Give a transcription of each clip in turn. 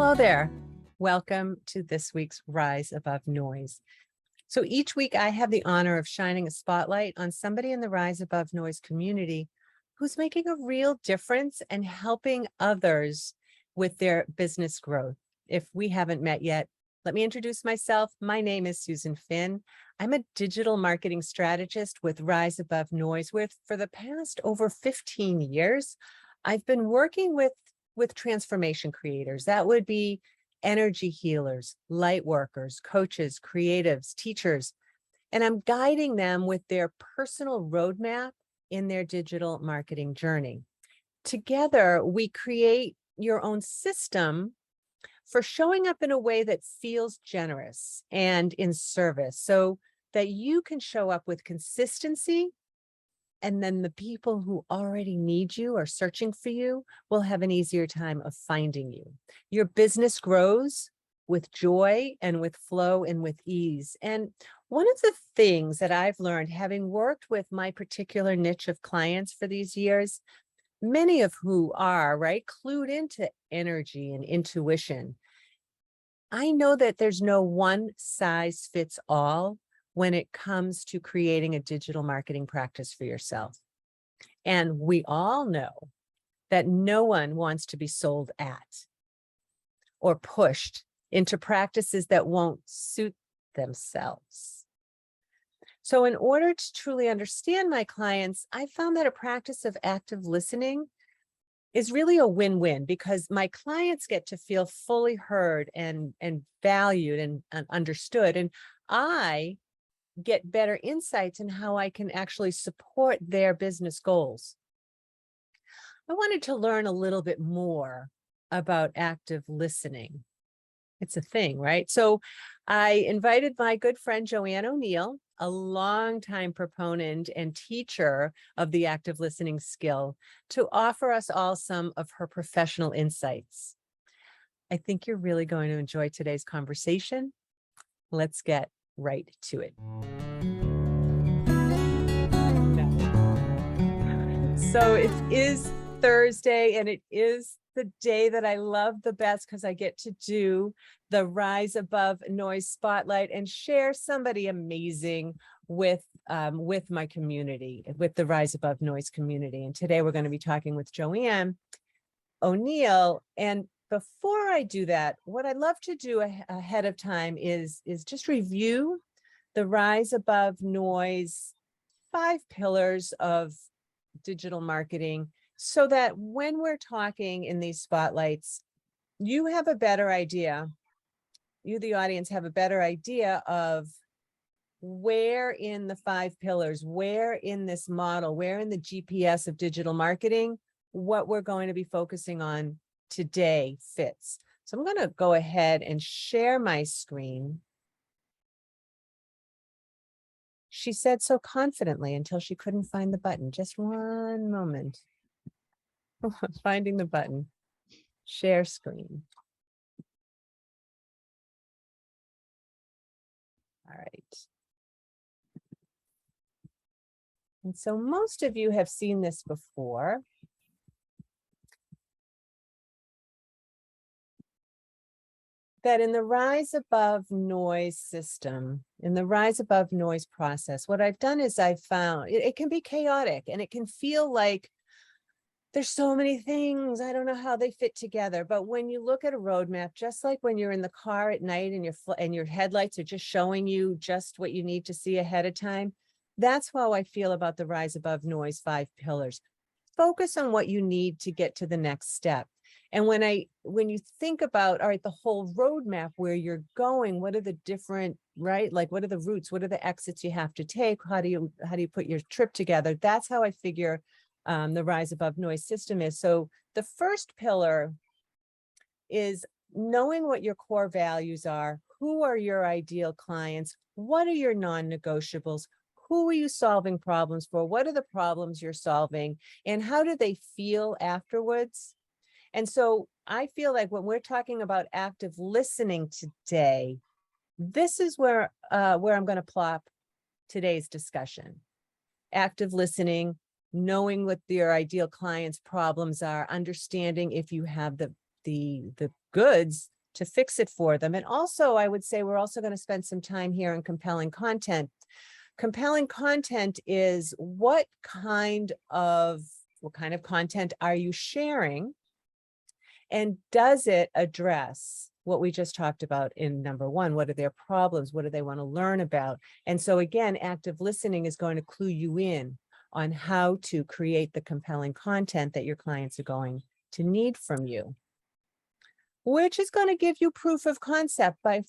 Hello there. Welcome to this week's Rise Above Noise. So each week I have the honor of shining a spotlight on somebody in the Rise Above Noise community who's making a real difference and helping others with their business growth. If we haven't met yet, let me introduce myself. My name is Susan Finn. I'm a digital marketing strategist with Rise Above Noise, where for the past over 15 years, I've been working with transformation creators. That would be energy healers, light workers, coaches, creatives, teachers, and I'm guiding them with their personal roadmap in their digital marketing journey. Together, we create your own system for showing up in a way that feels generous and in service so that you can show up with consistency. And then the people who already need you or searching for you will have an easier time of finding you. Your business grows with joy and with flow and with ease. And one of the things that I've learned, having worked with my particular niche of clients for these years, many of who are, right, clued into energy and intuition, I know that there's no one size fits all when it comes to creating a digital marketing practice for yourself. And we all know that no one wants to be sold at or pushed into practices that won't suit themselves. So in order to truly understand my clients, I found that a practice of active listening is really a win-win, because my clients get to feel fully heard and valued and understood. And I get better insights in how I can actually support their business goals. I wanted to learn a little bit more about active listening. It's a thing, right? So I invited my good friend Joanne O'Neil, a longtime proponent and teacher of the active listening skill, to offer us all some of her professional insights. I think you're really going to enjoy today's conversation. Let's get right to it. So it is Thursday, and it is the day that I love the best because I get to do the Rise Above Noise Spotlight and share somebody amazing with my community, with the Rise Above Noise community. And today we're going to be talking with Joanne O'Neil. And before I do that, what I'd love to do ahead of time is just review the Rise Above Noise 5 pillars of digital marketing, so that when we're talking in these spotlights, you have a better idea, you, the audience, have a better idea of where in the 5 pillars, where in this model, where in the GPS of digital marketing, what we're going to be focusing on today fits. So I'm going to go ahead and share my screen. She said so confidently until she couldn't find the button. Just one moment. Finding the button. Share screen. All right. And so most of you have seen this before. That in the Rise Above Noise system, in the Rise Above Noise process, what I've done is I've found it can be chaotic, and it can feel like there's so many things, I don't know how they fit together. But when you look at a roadmap, just like when you're in the car at night and your headlights are just showing you just what you need to see ahead of time, that's how I feel about the Rise Above Noise 5 pillars. Focus on what you need to get to the next step. And when you think about, all right, the whole roadmap, where you're going, what are the different, right? Like, what are the routes? What are the exits you have to take? How do you put your trip together? That's how I figure the Rise Above Noise system is. So the first pillar is knowing what your core values are. Who are your ideal clients? What are your non-negotiables? Who are you solving problems for? What are the problems you're solving? And how do they feel afterwards? And so I feel like when we're talking about active listening today, this is where I'm going to plop today's discussion. Active listening, knowing what your ideal clients' problems are, understanding if you have the goods to fix it for them. And also, I would say we're also going to spend some time here on compelling content. Compelling content is what kind of content are you sharing? And does it address what we just talked about in number one? What are their problems? What do they want to learn about? And so again, active listening is going to clue you in on how to create the compelling content that your clients are going to need from you, which is going to give you proof of concept by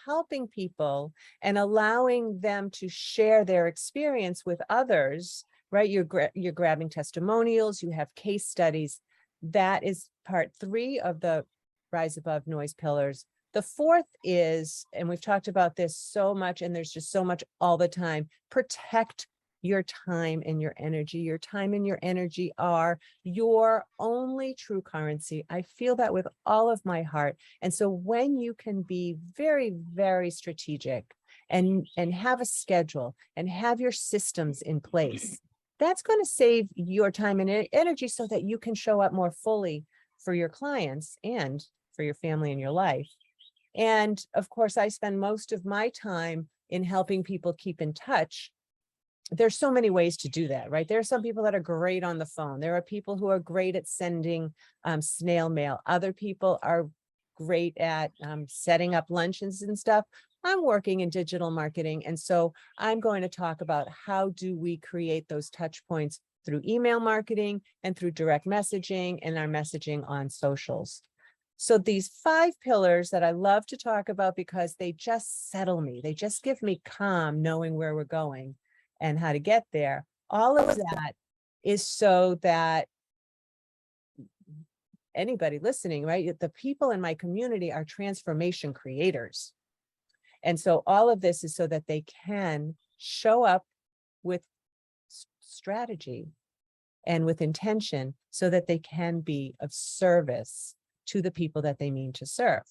helping people and allowing them to share their experience with others, right? You're grabbing testimonials, you have case studies. That is part 3 of the Rise Above Noise pillars. The 4th is, and we've talked about this so much, and there's just so much all the time, protect your time and your energy. Your time and your energy are your only true currency. I feel that with all of my heart. And so when you can be very, very strategic and have a schedule and have your systems in place, that's going to save your time and energy so that you can show up more fully for your clients and for your family and your life. And of course, I spend most of my time in helping people keep in touch. There's so many ways to do that, right? There are some people that are great on the phone. There are people who are great at sending snail mail. Other people are great at setting up luncheons and stuff. I'm working in digital marketing. And so I'm going to talk about how do we create those touch points through email marketing and through direct messaging and our messaging on socials. So these 5 pillars that I love to talk about because they just settle me. They just give me calm knowing where we're going and how to get there. All of that is so that anybody listening, right? The people in my community are transformation creators. And so all of this is so that they can show up with strategy and with intention so that they can be of service to the people that they mean to serve.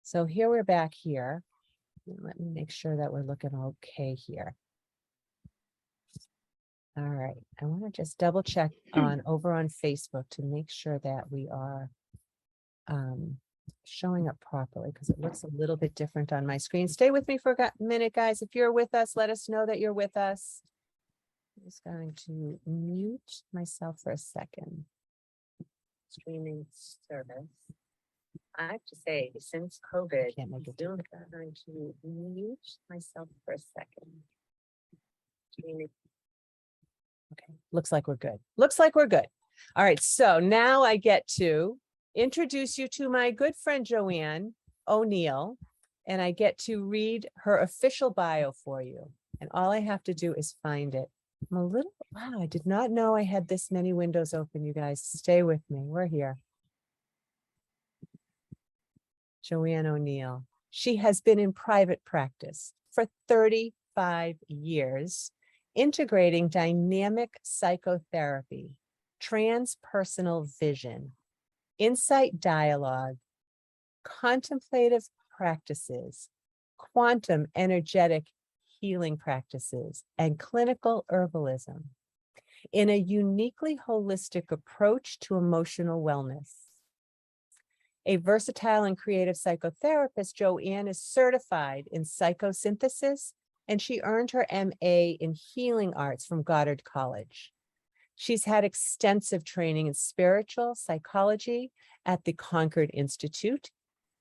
So here we're back here. Let me make sure that we're looking okay here. All right, I want to just double check over on Facebook to make sure that we are showing up properly, because it looks a little bit different on my screen. Stay with me for a minute, guys. If you're with us, let us know that you're with us. I'm just going to mute myself for a second. Streaming service. I have to say, since COVID, I'm going to mute myself for a second. Streaming. Okay, looks like we're good. Looks like we're good. All right, so now I get to introduce you to my good friend, Joanne O'Neil, and I get to read her official bio for you. And all I have to do is find it. Wow, I did not know I had this many windows open, you guys. Stay with me, we're here. Joanne O'Neil. She has been in private practice for 35 years, integrating dynamic psychotherapy, transpersonal vision, insight dialogue, contemplative practices, quantum energetic healing practices, and clinical herbalism in a uniquely holistic approach to emotional wellness. A versatile and creative psychotherapist, Joanne is certified in psychosynthesis, and she earned her MA in healing arts from Goddard College. She's had extensive training in spiritual psychology at the Concord Institute,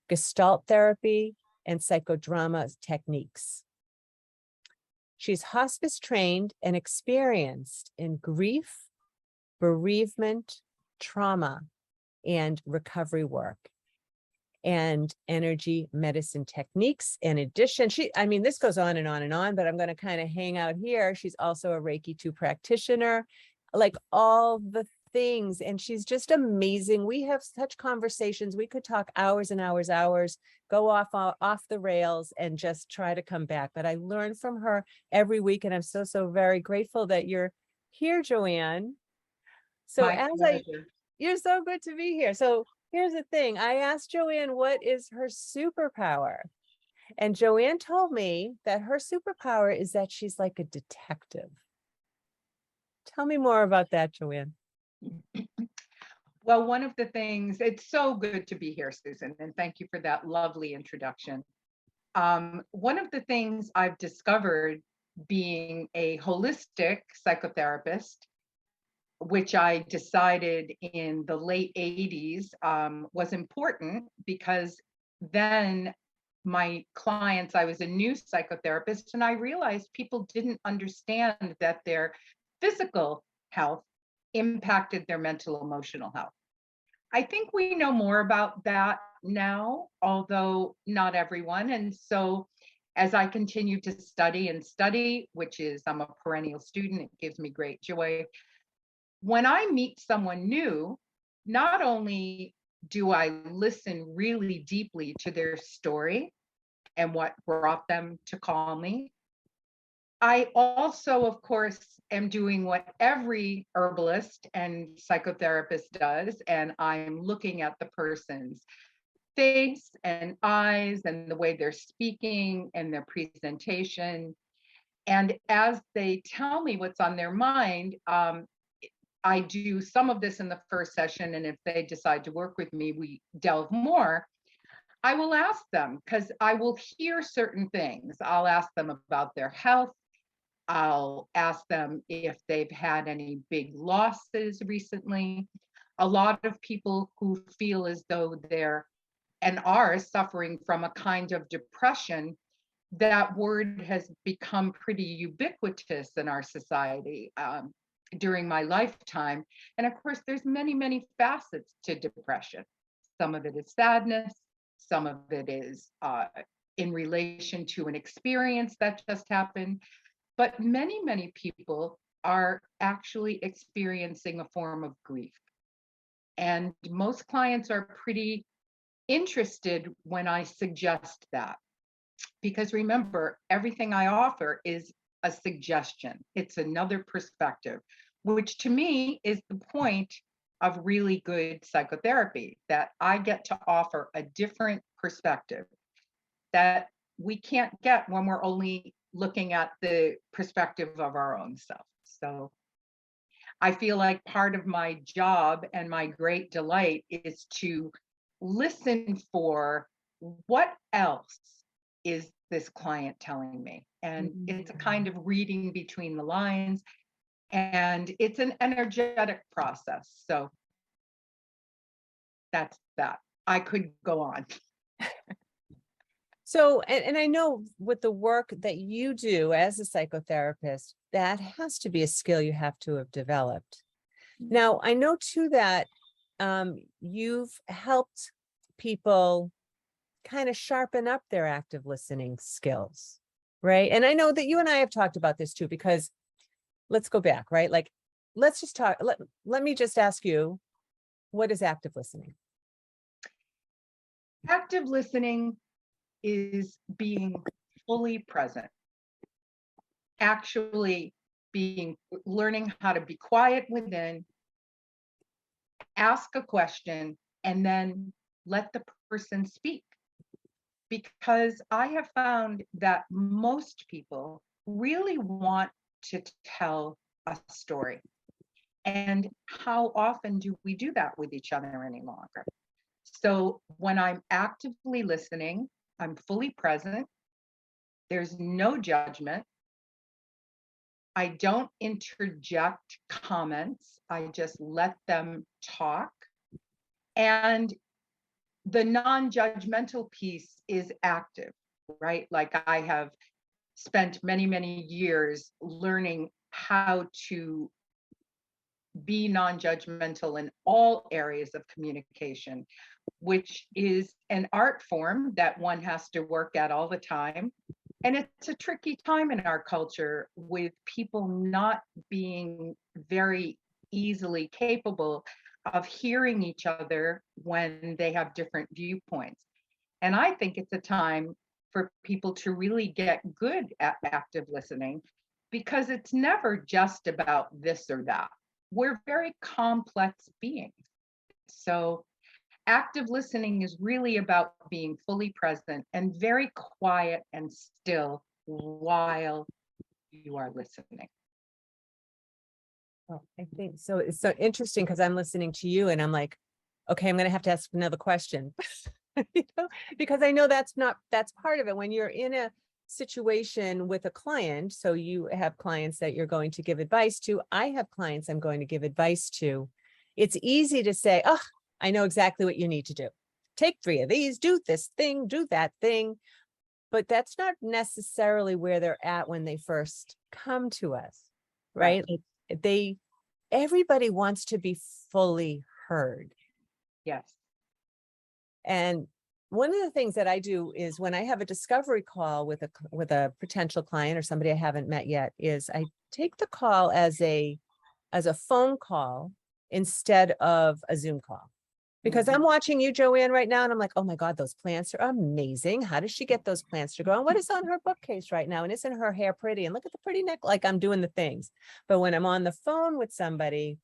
Gestalt therapy, and psychodrama techniques. She's hospice trained and experienced in grief, bereavement, trauma, and recovery work, and energy medicine techniques. In addition, this goes on and on and on, but I'm going to kind of hang out here. She's also a Reiki 2 practitioner, like all the things. And she's just amazing. We have such conversations. We could talk hours and hours, go off the rails and just try to come back. But I learn from her every week. And I'm so very grateful that you're here, Joanne. So you're so good to be here. So here's the thing. I asked Joanne, what is her superpower? And Joanne told me that her superpower is that she's like a detective. Tell me more about that, Joanne. Well, one of the things, it's so good to be here, Susan, and thank you for that lovely introduction. One of the things I've discovered being a holistic psychotherapist, which I decided in the late 80s, was important because then my clients, I was a new psychotherapist, and I realized people didn't understand that their physical health impacted their mental emotional health. I think we know more about that now, although not everyone. And so as I continue to study and study, which is, I'm a perennial student, it gives me great joy. When I meet someone new, not only do I listen really deeply to their story and what brought them to call me, I also, of course, am doing what every herbalist and psychotherapist does, and I'm looking at the person's face and eyes and the way they're speaking and their presentation. And as they tell me what's on their mind, I do some of this in the first session. And if they decide to work with me, we delve more. I will ask them because I will hear certain things. I'll ask them about their health. I'll ask them if they've had any big losses recently. A lot of people who feel as though they're and are suffering from a kind of depression, that word has become pretty ubiquitous in our society during my lifetime. And of course, there's many, many facets to depression. Some of it is sadness, some of it is in relation to an experience that just happened. But many, many people are actually experiencing a form of grief. And most clients are pretty interested when I suggest that. Because remember, everything I offer is a suggestion, it's another perspective, which to me is the point of really good psychotherapy, that I get to offer a different perspective that we can't get when we're only looking at the perspective of our own self. So I feel like part of my job and my great delight is to listen for what else is this client telling me. And it's a kind of reading between the lines, and it's an energetic process. So that's that. I could go on. So, and I know with the work that you do as a psychotherapist, that has to be a skill you have to have developed. Now, I know too that you've helped people kind of sharpen up their active listening skills, right? And I know that you and I have talked about this too, because let's go back, right? Like, let's just talk. Let me just ask you, what is active listening? Active listening is being fully present, actually being learning how to be quiet within, ask a question, and then let the person speak. Because I have found that most people really want to tell a story. And how often do we do that with each other any longer? So when I'm actively listening, I'm fully present, there's no judgment. I don't interject comments, I just let them talk. And the non-judgmental piece is active, right? Like I have spent many, many years learning how to be non-judgmental in all areas of communication, which is an art form that one has to work at all the time. And it's a tricky time in our culture with people not being very easily capable of hearing each other when they have different viewpoints. And I think it's a time for people to really get good at active listening, because it's never just about this or that. We're very complex beings. So active listening is really about being fully present and very quiet and still while you are listening. Well, I think so. It's so interesting because I'm listening to you and I'm like, okay, I'm going to have to ask another question. You know, because I know that's part of it. When you're in a situation with a client, so you have clients that you're going to give advice to. I have clients I'm going to give advice to. It's easy to say, oh, I know exactly what you need to do. Take 3 of these, do this thing, do that thing. But that's not necessarily where they're at when they first come to us, Right. right? Like everybody wants to be fully heard. Yes. And one of the things that I do is when I have a discovery call with a potential client or somebody I haven't met yet, is I take the call as a phone call instead of a Zoom call. Because I'm Mhm. watching you, Joanne, right now, and I'm like, oh my God, those plants are amazing. How does she get those plants to grow? And what is on her bookcase right now? And isn't her hair pretty? And look at the pretty neck. Like I'm doing the things. But when I'm on the phone with somebody,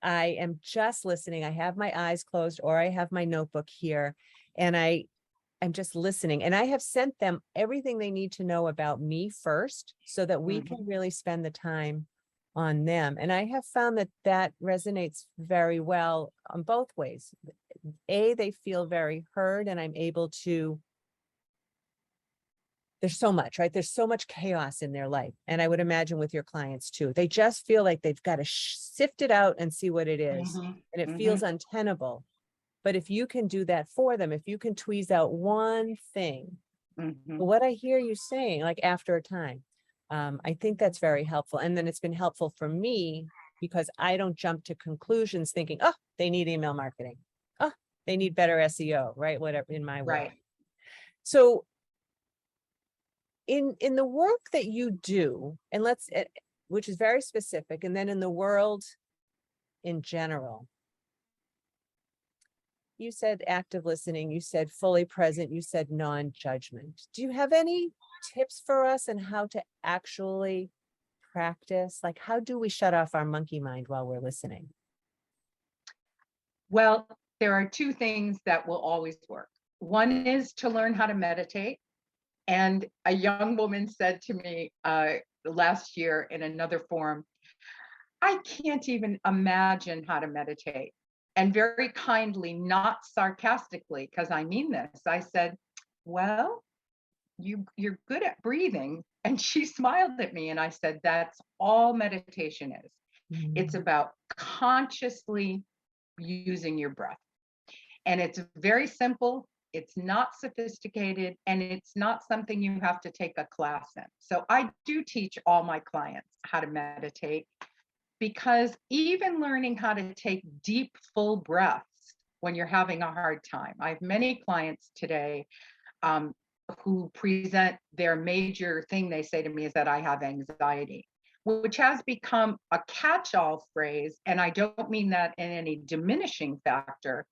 I am just listening. I have my eyes closed or I have my notebook here and I'm just listening. And I have sent them everything they need to know about me first so that we can Mhm. really spend the time on them. And I have found that that resonates very well on both ways. They feel very heard and I'm able to, there's so much, right? There's so much chaos in their life. And I would imagine with your clients too, they just feel like they've got to sift it out and see what it is. Mhm. And it feels Mhm. untenable. But if you can do that for them, if you can tweeze out one thing, Mhm. what I hear you saying, like after a time, I think that's very helpful. And then it's been helpful for me because I don't jump to conclusions thinking, oh, they need email marketing. Oh, they need better SEO, right? Whatever in my world. Right. So in the work that you do, and which is very specific, and then in the world in general, you said active listening, you said fully present, you said non-judgment. Do you have any tips for us on how to actually practice? Like, how do we shut off our monkey mind while we're listening? Well, there are two things that will always work. One is to learn how to meditate. And a young woman said to me last year in another forum, I can't even imagine how to meditate. And very kindly, not sarcastically, because I mean this, I said, well, you're good at breathing. And she smiled at me and I said, that's all meditation is. It's Mm. about consciously using your breath. And it's very simple. It's not sophisticated and it's not something you have to take a class in. So I do teach all my clients how to meditate because even learning how to take deep, full breaths when you're having a hard time. I have many clients today um, who present their major thing they say to me is that I have anxiety, which has become a catch all phrase. And I don't mean that in any diminishing factor.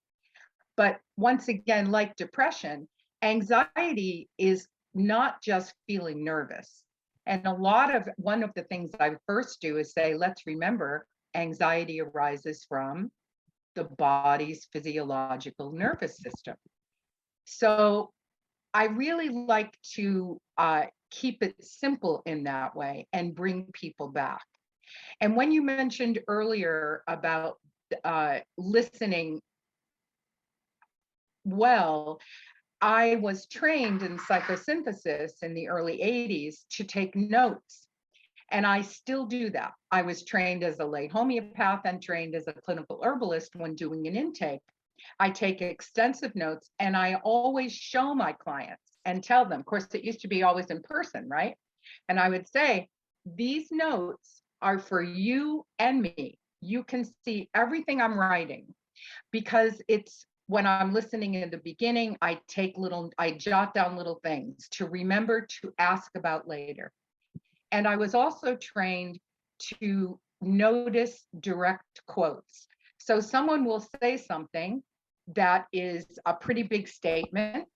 But once again, like depression, anxiety is not just feeling nervous. And one of the things I first do is say, let's remember anxiety arises from the body's physiological nervous system. So I really like to keep it simple in that way and bring people back. And when you mentioned earlier about listening well, I was trained in psychosynthesis in the early 80s to take notes. And I still do that. I was trained as a lay homeopath and trained as a clinical herbalist when doing an intake. I take extensive notes and I always show my clients and tell them. Of course, it used to be always in person, right? And I would say, these notes are for you and me. You can see everything I'm writing because it's when I'm listening in the beginning, I jot down little things to remember to ask about later. And I was also trained to notice direct quotes. So someone will say something that is a pretty big statement,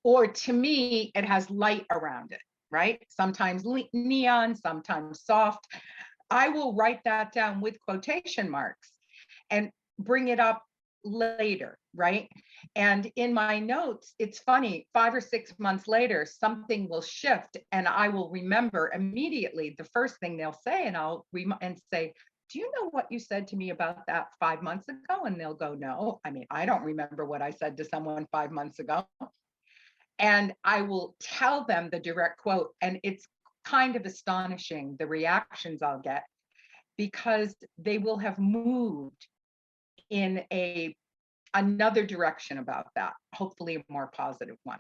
or to me, it has light around it, right? Sometimes neon, sometimes soft. I will write that down with quotation marks and bring it up later, right? And in my notes, it's funny, 5 or 6 months later, something will shift and I will remember immediately the first thing they'll say, and I'll say, do you know what you said to me about that 5 months ago? And they'll go, no. I mean, I don't remember what I said to someone 5 months ago. And I will tell them the direct quote. And it's kind of astonishing the reactions I'll get, because they will have moved in another direction about that, hopefully a more positive one.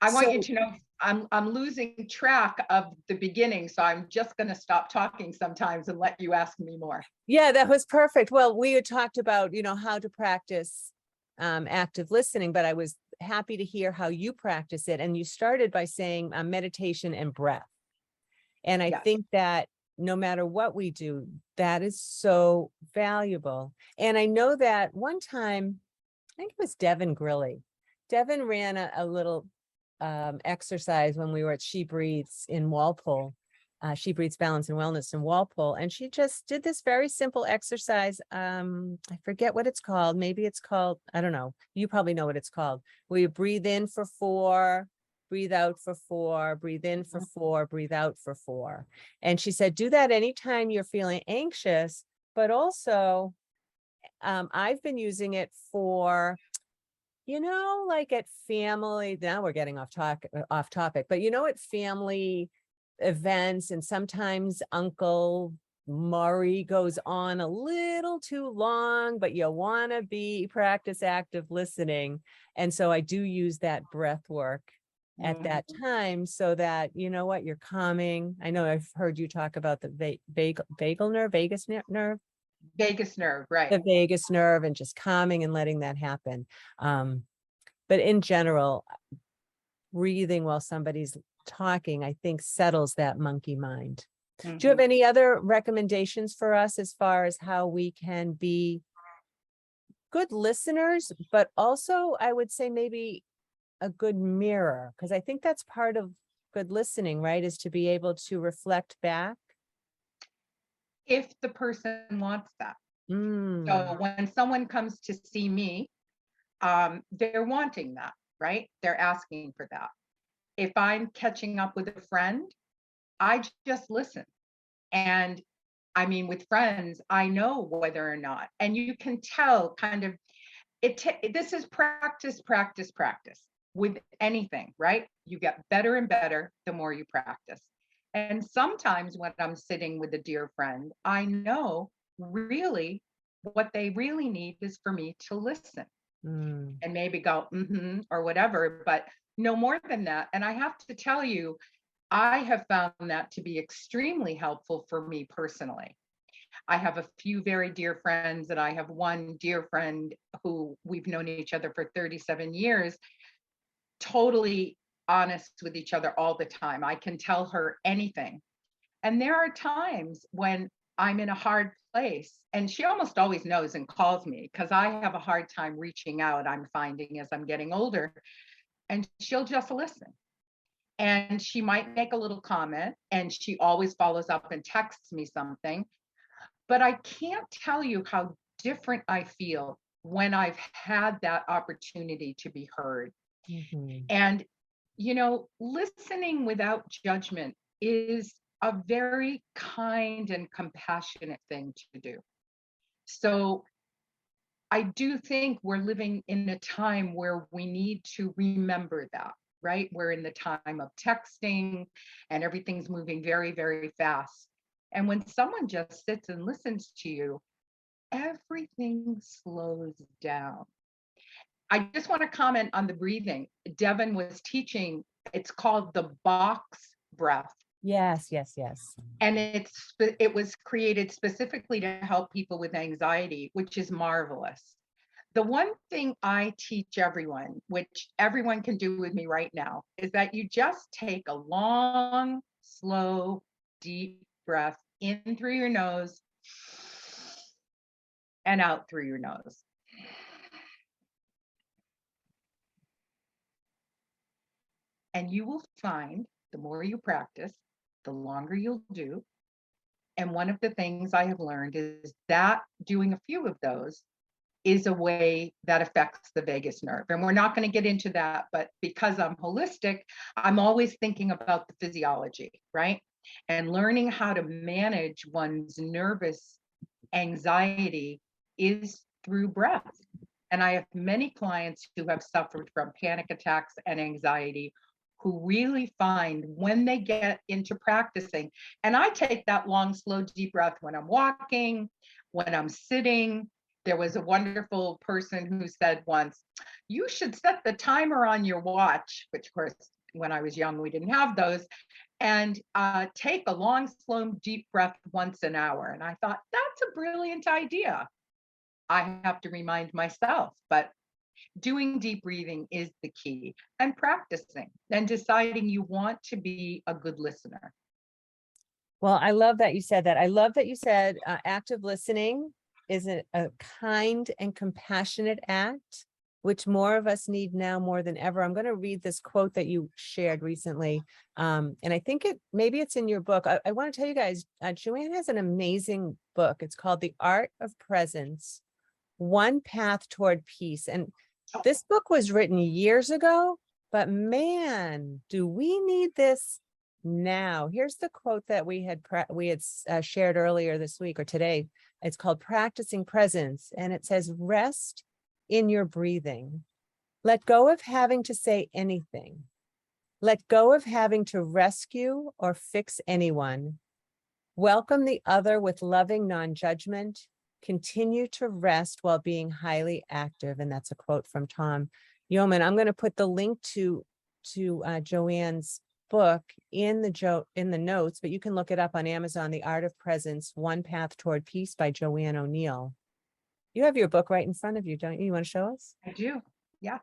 I want you So to know I'm losing track of the beginning, so I'm just going to stop talking sometimes and let you ask me more. yeah, that was perfect. Well, we had talked about, how to practice active listening, but I was happy to hear how you practice it. And you started by saying meditation and breath. And I Yes. think that no matter what we do, that is so valuable. And I know that one time, I think it was Devin Grilly. Devin ran a little exercise when we were at She Breathes in Walpole. She Breathes Balance and Wellness in Walpole. And she just did this very simple exercise. I forget what it's called. Maybe it's called, I don't know. You probably know what it's called. Where you breathe in for 4, breathe out for 4, breathe in for 4, breathe out for 4. And she said, do that anytime you're feeling anxious, but also I've been using it for, like at family, now we're getting off topic, but at family events, and sometimes Uncle Murray goes on a little too long, but you want to practice active listening. And so I do use that breath work at that time, so that, you're calming. I know I've heard you talk about the vagus nerve, Right. the vagus nerve, and just calming and letting that happen. But in general, breathing while somebody's talking, I think, settles that monkey mind. Do you have any other recommendations for us as far as how we can be good listeners, but also, I would say, maybe a good mirror? Because I think that's part of good listening, right? Is to be able to reflect back. If the person wants that. Mm. So when someone comes to see me, they're wanting that, right? They're asking for that. If I'm catching up with a friend, I just listen. And I mean, with friends, I know whether or not, and you can tell kind of this is practice, practice, practice with anything, right? You get better and better the more you practice. And sometimes when I'm sitting with a dear friend, I know really what they really need is for me to listen and maybe go, or whatever, but no more than that. And I have to tell you, I have found that to be extremely helpful for me personally. I have a few very dear friends, and I have one dear friend who we've known each other for 37 years, totally honest with each other all the time. I can tell her anything. And there are times when I'm in a hard place, and she almost always knows and calls me, because I have a hard time reaching out, I'm finding, as I'm getting older, and she'll just listen. And she might make a little comment, and she always follows up and texts me something. But I can't tell you how different I feel when I've had that opportunity to be heard. And, listening without judgment is a very kind and compassionate thing to do. So I do think we're living in a time where we need to remember that, right? We're in the time of texting and everything's moving very, very fast. And when someone just sits and listens to you, everything slows down. I just want to comment on the breathing. Devin was teaching, it's called the box breath. Yes. And it was created specifically to help people with anxiety, which is marvelous. The one thing I teach everyone, which everyone can do with me right now, is that you just take a long, slow, deep breath in through your nose and out through your nose. And you will find the more you practice, the longer you'll do. And one of the things I have learned is that doing a few of those is a way that affects the vagus nerve. And we're not going to get into that, but because I'm holistic, I'm always thinking about the physiology, right? And learning how to manage one's nervous anxiety is through breath. And I have many clients who have suffered from panic attacks and anxiety who really find when they get into practicing, and I take that long, slow, deep breath when I'm walking, when I'm sitting. There was a wonderful person who said once, you should set the timer on your watch, which of course, when I was young, we didn't have those, and take a long, slow, deep breath once an hour. And I thought, that's a brilliant idea. I have to remind myself, but doing deep breathing is the key, and practicing and deciding you want to be a good listener. Well, I love that you said that. I love that you said active listening is a kind and compassionate act, which more of us need now more than ever. I'm going to read this quote that you shared recently. And I think maybe it's in your book. I want to tell you guys, Joanne has an amazing book. It's called The Art of Presence, One Path Toward Peace. And this book was written years ago, but man, do we need this now. Here's the quote that we had shared earlier this week or today. It's called Practicing Presence, and it says, rest in your breathing. Let go of having to say anything. Let go of having to rescue or fix anyone. Welcome the other with loving non-judgment. Continue to rest while being highly active. And that's a quote from Tom Yeoman. I'm going to put the link to Joanne's book in the notes, but you can look it up on Amazon, The Art of Presence, One Path Toward Peace by Joanne O'Neil. You have your book right in front of you, don't you? You want to show us? I do. Yeah.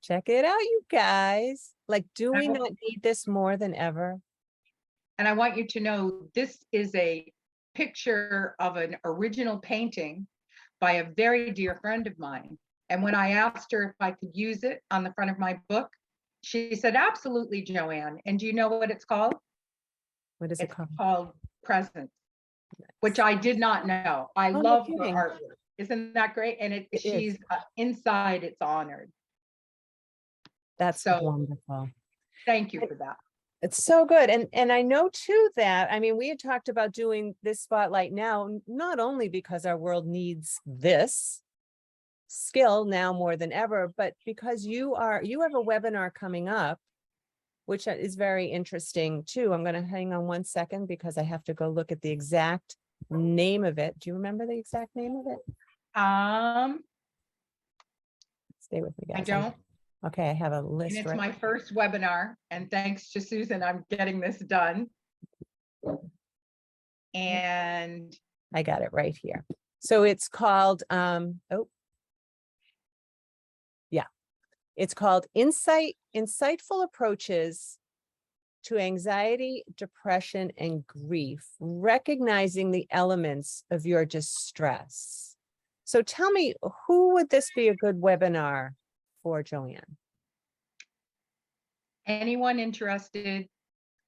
Check it out, you guys. Like, do we not need this more than ever? And I want you to know this is a picture of an original painting by a very dear friend of mine. And when I asked her if I could use it on the front of my book, she said, absolutely, Joanne. And do you know what it's called? What is it called? It's called Presence, which I did not know. I love her artwork. Isn't that great? And she's inside, it's honored. That's so wonderful. Thank you for that. It's so good. And I know too that, I mean, we had talked about doing this spotlight now, not only because our world needs this skill now more than ever, but because you have a webinar coming up, which is very interesting too. I'm going to hang on one second because I have to go look at the exact name of it. Do you remember the exact name of it? Stay with me, guys. I don't. Okay, I have a list. And it's my first webinar, and thanks to Susan, I'm getting this done. And I got it right here. So it's called, it's called Insightful Approaches to Anxiety, Depression, and Grief, Recognizing the Elements of Your Distress. So tell me, who would this be a good webinar for, Joanne? Anyone interested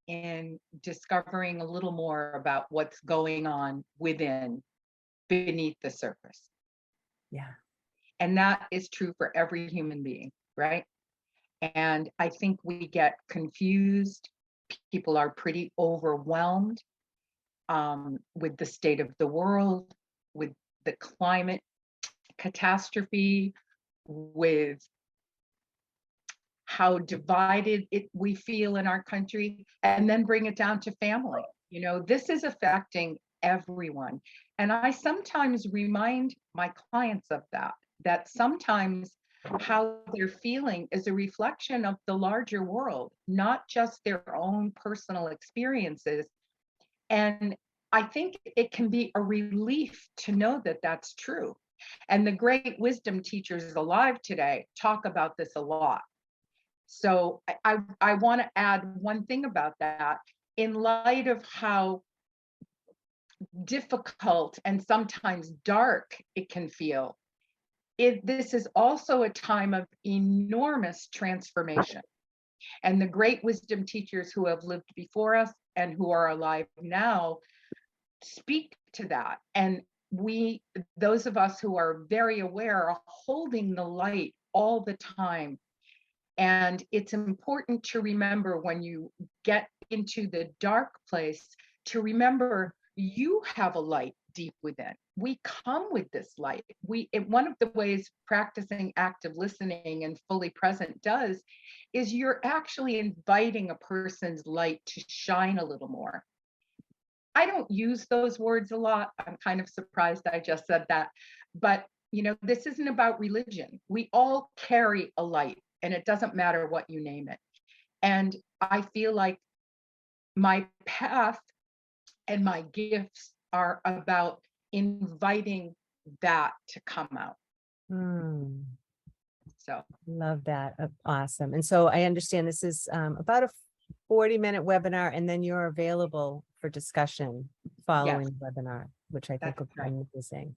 in discovering a little more about what's going on beneath the surface. Yeah. And that is true for every human being, right? And I think we get confused. People are pretty overwhelmed with the state of the world, with the climate catastrophe, with how divided we feel in our country, and then bring it down to family. You know, this is affecting everyone. And I sometimes remind my clients of that sometimes how they're feeling is a reflection of the larger world, not just their own personal experiences. And I think it can be a relief to know that that's true. And the great wisdom teachers alive today talk about this a lot. So I want to add one thing about that. In light of how difficult and sometimes dark it can feel, this is also a time of enormous transformation. And the great wisdom teachers who have lived before us and who are alive now speak to that. And those of us who are very aware, are holding the light all the time And it's important to remember when you get into the dark place to remember you have a light deep within. We come with this light. One of the ways practicing active listening and fully present does is you're actually inviting a person's light to shine a little more. I don't use those words a lot. I'm kind of surprised I just said that. But, this isn't about religion. We all carry a light, and it doesn't matter what you name it. And I feel like my path and my gifts are about inviting that to come out. Hmm. So, Love that. Awesome. And so I understand this is about a 40-minute webinar, and then you're available for discussion following yes, the webinar, which I think that's will be right. amazing.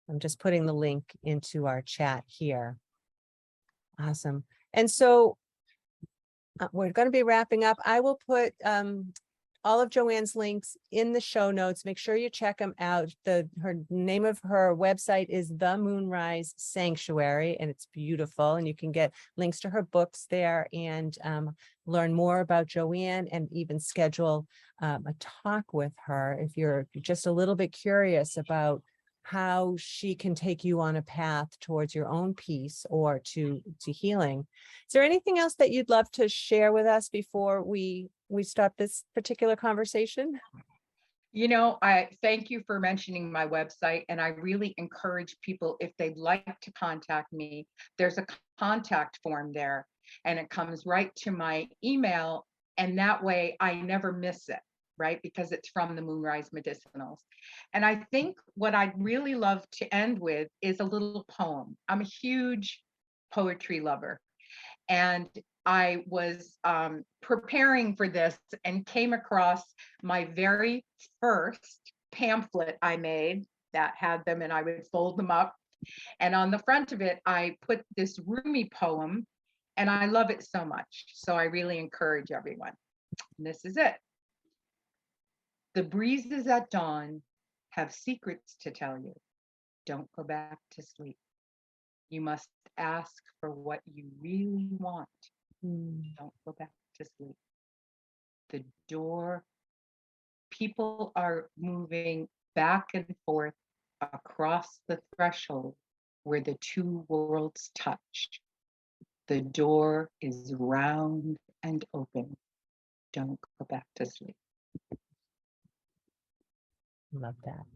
I'm just putting the link into our chat here. Awesome. And so we're going to be wrapping up. I will put all of Joanne's links in the show notes. Make sure you check them out. Her name of her website is The Moonrise Sanctuary, and it's beautiful. And you can get links to her books there and learn more about Joanne and even schedule a talk with her if you're just a little bit curious about how she can take you on a path towards your own peace or to healing. Is there anything else that you'd love to share with us before we stop this particular conversation? I thank you for mentioning my website, and I really encourage people, if they'd like to contact me, there's a contact form there, and it comes right to my email, and that way I never miss it, right? Because it's from the Moonrise Medicinals. And I think what I'd really love to end with is a little poem. I'm a huge poetry lover. And I was preparing for this and came across my very first pamphlet I made that had them, and I would fold them up. And on the front of it, I put this Rumi poem, and I love it so much. So I really encourage everyone. And this is it. The breezes at dawn have secrets to tell you. Don't go back to sleep. You must ask for what you really want. Don't go back to sleep. The door, people are moving back and forth across the threshold where the two worlds touch. The door is round and open. Don't go back to sleep. Love that.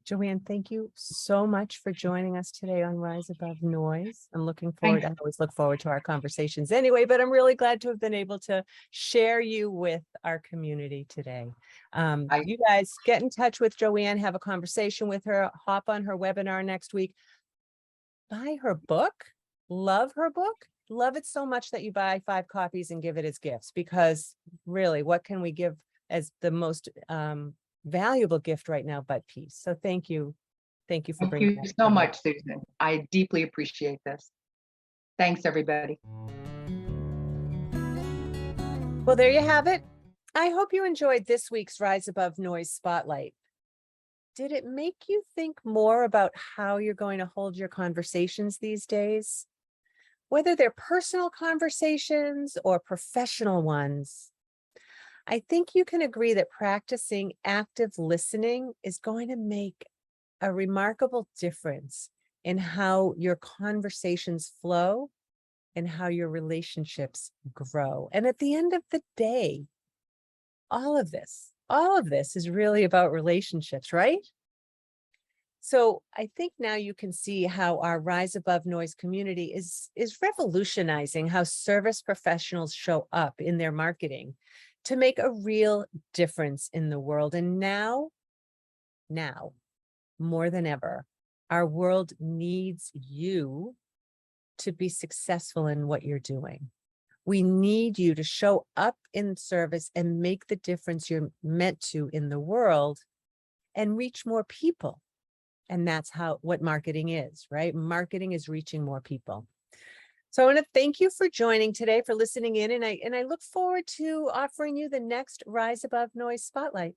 Joanne, thank you so much for joining us today on Rise Above Noise. I'm looking forward. I always look forward to our conversations anyway, but I'm really glad to have been able to share you with our community today. You guys get in touch with Joanne, have a conversation with her, hop on her webinar next week, buy her book, love her book, love it so much that you buy 5 copies and give it as gifts, because really, what can we give as the most valuable gift right now but peace? So thank you for bringing Thank that you so to me. much, Susan. I deeply appreciate this. Thanks, everybody. Well, there you have it. I hope you enjoyed this week's Rise Above Noise Spotlight. Did it make you think more about how you're going to hold your conversations these days? Whether they're personal conversations or professional ones, I think you can agree that practicing active listening is going to make a remarkable difference in how your conversations flow and how your relationships grow. And at the end of the day, all of this is really about relationships, right? So I think now you can see how our Rise Above Noise community is revolutionizing how service professionals show up in their marketing to make a real difference in the world. And now, more than ever, our world needs you to be successful in what you're doing. We need you to show up in service and make the difference you're meant to in the world and reach more people. And that's what marketing is, right? Marketing is reaching more people. So I want to thank you for joining today, for listening in, and I look forward to offering you the next Rise Above Noise Spotlight.